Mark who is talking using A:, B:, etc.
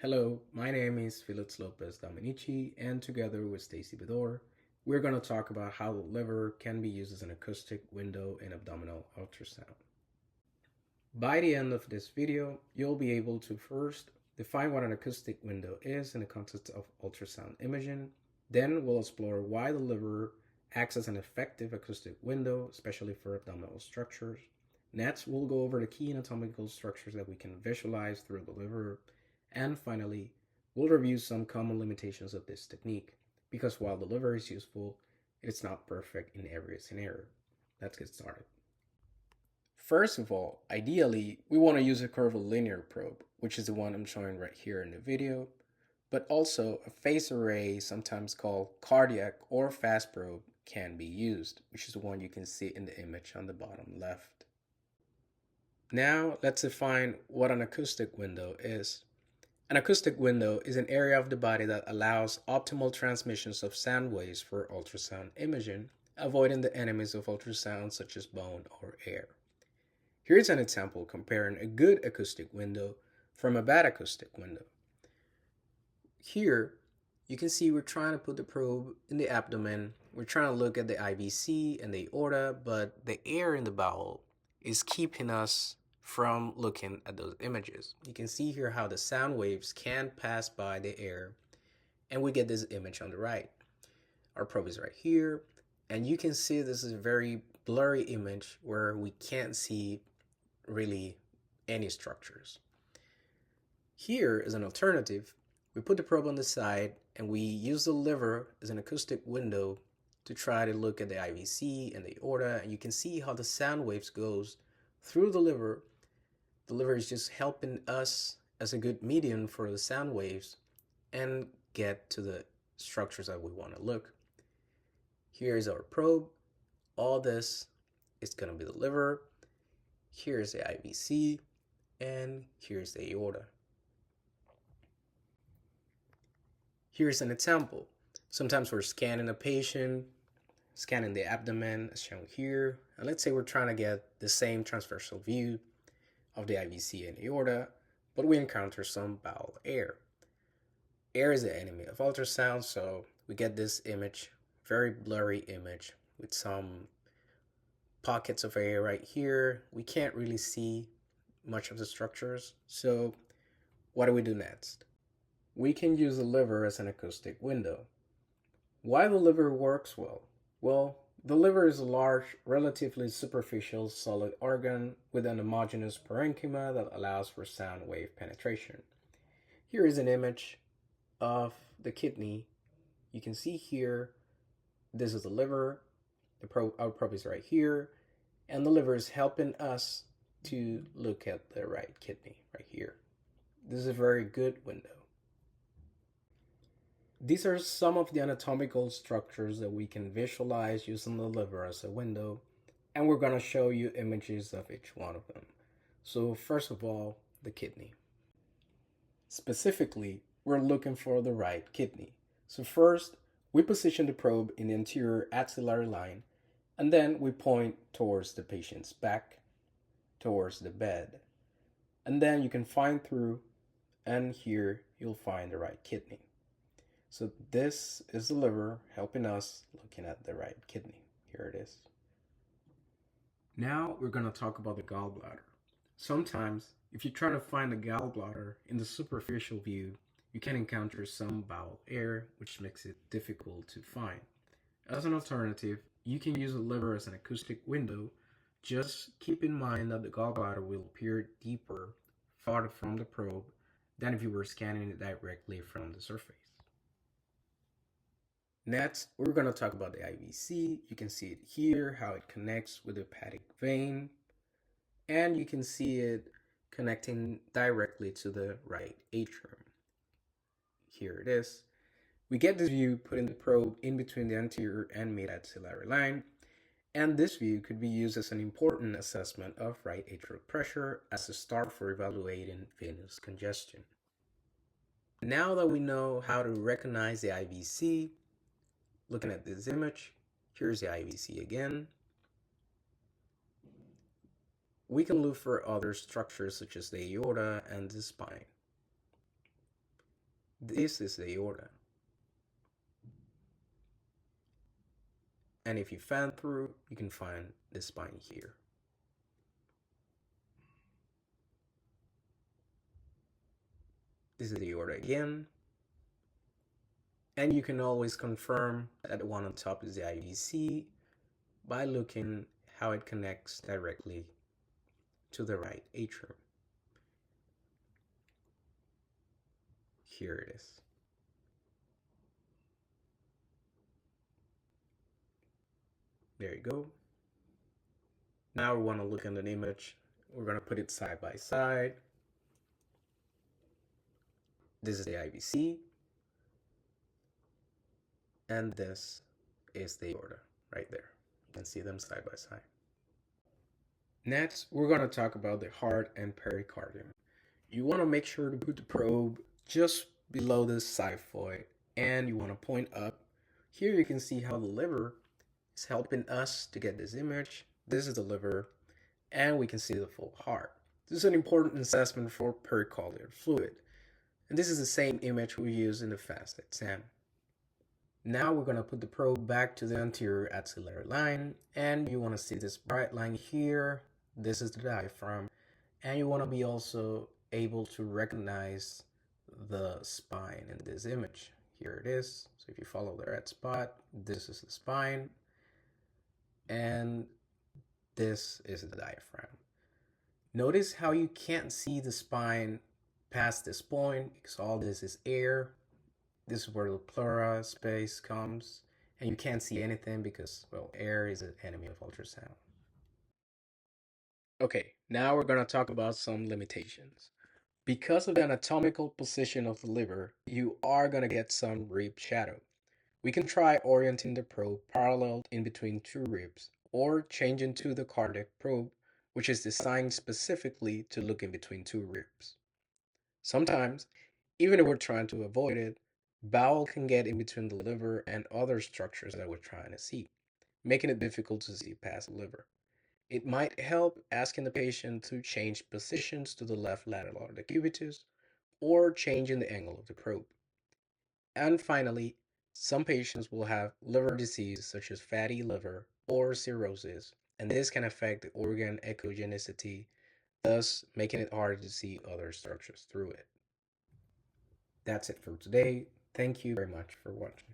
A: Hello, my name is Felix Lopez Dominici, and together with Stacy Bedore, we're going to talk about how the liver can be used as an acoustic window in abdominal ultrasound. By the end of this video, you'll be able to first define what an acoustic window is in the context of ultrasound imaging. Then we'll explore why the liver acts as an effective acoustic window, especially for abdominal structures. Next, we'll go over the key anatomical structures that we can visualize through the liver. And finally, we'll review some common limitations of this technique, because while the liver is useful, it's not perfect in every scenario. Let's get started. First of all, ideally, we want to use a curvilinear probe, which is the one I'm showing right here in the video, but also a phase array, sometimes called cardiac or fast probe, can be used, which is the one you can see in the image on the bottom left. Now, let's define what an acoustic window is. An acoustic window is an area of the body that allows optimal transmissions of sound waves for ultrasound imaging, avoiding the enemies of ultrasound such as bone or air. Here's an example comparing a good acoustic window from a bad acoustic window. Here, you can see we're trying to put the probe in the abdomen. We're trying to look at the IVC and the aorta, but the air in the bowel is keeping us from looking at those images. You can see here how the sound waves can pass by the air, and we get this image on the right. Our probe is right here, and you can see this is a very blurry image where we can't see really any structures. Here is an alternative. We put the probe on the side, and we use the liver as an acoustic window to try to look at the IVC and the aorta, and you can see how the sound waves goes through the liver. The liver is just helping us as a good medium for the sound waves and get to the structures that we want to look. Here's our probe. All this is going to be the liver. Here's the IVC, and here's the aorta. Here's an example. Sometimes we're scanning a patient, scanning the abdomen as shown here, and let's say we're trying to get the same transversal view of the IVC and aorta, but we encounter some bowel air. Air is the enemy of ultrasound, so we get this image, very blurry image with some pockets of air right here. We can't really see much of the structures, so what do we do next? We can use the liver as an acoustic window. Why the liver works well? Well, the liver is a large, relatively superficial solid organ with an homogeneous parenchyma that allows for sound wave penetration. Here is an image of the kidney. You can see here, this is the liver. Our probe is right here, and the liver is helping us to look at the right kidney right here. This is a very good window. These are some of the anatomical structures that we can visualize using the liver as a window, and we're going to show you images of each one of them. So first of all, the kidney. Specifically, we're looking for the right kidney. So first, we position the probe in the anterior axillary line, and then we point towards the patient's back, towards the bed. And then you can find through, and here you'll find the right kidney. So this is the liver helping us looking at the right kidney. Here it is. Now we're going to talk about the gallbladder. Sometimes, if you're trying to find the gallbladder in the superficial view, you can encounter some bowel air, which makes it difficult to find. As an alternative, you can use the liver as an acoustic window. Just keep in mind that the gallbladder will appear deeper, farther from the probe, than if you were scanning it directly from the surface. Next, we're going to talk about the IVC. You can see it here, how it connects with the hepatic vein, and you can see it connecting directly to the right atrium. Here it is. We get this view putting the probe in between the anterior and mid-axillary line, and this view could be used as an important assessment of right atrial pressure as a start for evaluating venous congestion. Now that we know how to recognize the IVC, looking at this image, here's the IVC again. We can look for other structures such as the aorta and the spine. This is the aorta. And if you fan through, you can find the spine here. This is the aorta again. And you can always confirm that the one on top is the IVC by looking how it connects directly to the right atrium. Here it is. There you go. Now we want to look at an image. We're going to put it side by side. This is the IVC. And this is the aorta right there. You can see them side by side. Next, we're going to talk about the heart and pericardium. You want to make sure to put the probe just below the xiphoid, and you want to point up. Here you can see how the liver is helping us to get this image. This is the liver, and we can see the full heart. This is an important assessment for pericardial fluid, and this is the same image we use in the FAST exam. Now we're going to put the probe back to the anterior axillary line, and you want to see this bright line here. This is the diaphragm, and you want to be also able to recognize the spine in this image. Here it is. So if you follow the red spot, this is the spine, and this is the diaphragm. Notice how you can't see the spine past this point because all this is air. This is where the pleura space comes, and you can't see anything because, well, air is an enemy of ultrasound. Okay, now we're going to talk about some limitations. Because of the anatomical position of the liver, you are going to get some rib shadow. We can try orienting the probe parallel in between two ribs, or changing to the cardiac probe, which is designed specifically to look in between two ribs. Sometimes, even if we're trying to avoid it, bowel can get in between the liver and other structures that we're trying to see, making it difficult to see past the liver. It might help asking the patient to change positions to the left lateral of the cubitus or changing the angle of the probe. And finally, some patients will have liver disease such as fatty liver or cirrhosis, and this can affect the organ echogenicity, thus making it harder to see other structures through it. That's it for today. Thank you very much for watching.